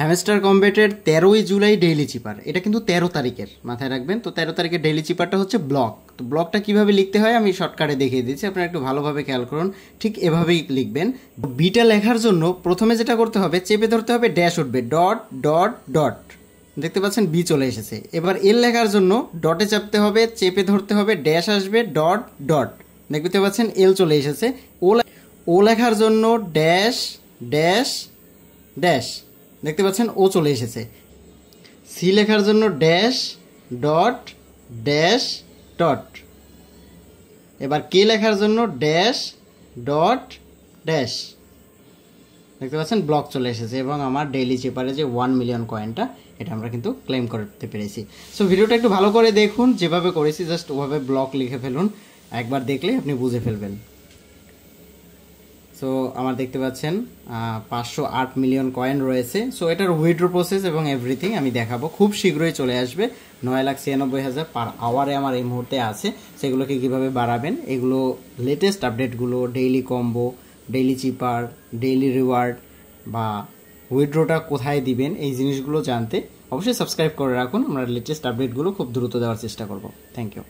Hamster কম্বেটের 13ই July daily চিপার, এটা কিন্তু 13 তারিখের, মাথায় রাখবেন। তো 13 তারিখের ডেইলি চিপারটা হচ্ছে ব্লক। তো ব্লকটা কীভাবে লিখতে হয় আমি শর্টকাটে দেখিয়ে দিচ্ছি, আপনারা একটু ভালোভাবে খেয়াল করুন। ঠিক এভাবেই লিখবেন। বিটা লেখার জন্য প্রথমে যেটা করতে হবে, চেপে ধরতে হবে, ড্যাশ উঠবে, ডট ডট ডট, দেখতে পাচ্ছেন বি চলে এসেছে। এবার এল লেখার জন্য ডটে চাপতে হবে, চেপে ধরতে হবে, ড্যাশ আসবে, ডট ডট, দেখতে পাচ্ছেন এল চলে এসেছে। ও লেখার জন্য ড্যাশ ড্যাশ ড্যাশ, দেখতে পাচ্ছেন ও চলে এসেছে। সি লেখার জন্য ড্যাশ ডট ড্যাশ ডট। এবার কে লেখার জন্য ড্যাশ ডট ড্যাশ, দেখতে পাচ্ছেন ব্লক চলে এসেছে। এবং আমার ডেইলি চেপারে যে 1 মিলিয়ন কয়েনটা, এটা আমরা কিন্তু ক্লেম করতে পেরেছি। সো ভিডিওটা একটু ভালো করে দেখুন, যেভাবে করেছি জাস্ট ওভাবে ব্লক লিখে ফেলুন, একবার দেখলে আপনি বুঝে ফেলবেন। সো আমার দেখতে পাচ্ছেন 508 মিলিয়ন কয়েন রয়েছে। সো এটার উইথড্র প্রসেস এবং এভরিথিং আমি দেখাবো, খুব শীঘ্রই চলে আসবে। 9,96,000 পার আওয়ারে আমার এই মুহূর্তে আছে। সেগুলোকে কীভাবে বাড়াবেন, এগুলো লেটেস্ট আপডেটগুলো, ডেইলি কম্বো, ডেইলি চিপার, ডেইলি রিওয়ার্ড বা উইথড্রটা কোথায় দিবেন, এই জিনিসগুলো জানতে অবশ্যই সাবস্ক্রাইব করে রাখুন। আমরা লেটেস্ট আপডেটগুলো খুব দ্রুত দেওয়ার চেষ্টা করব। Thank you.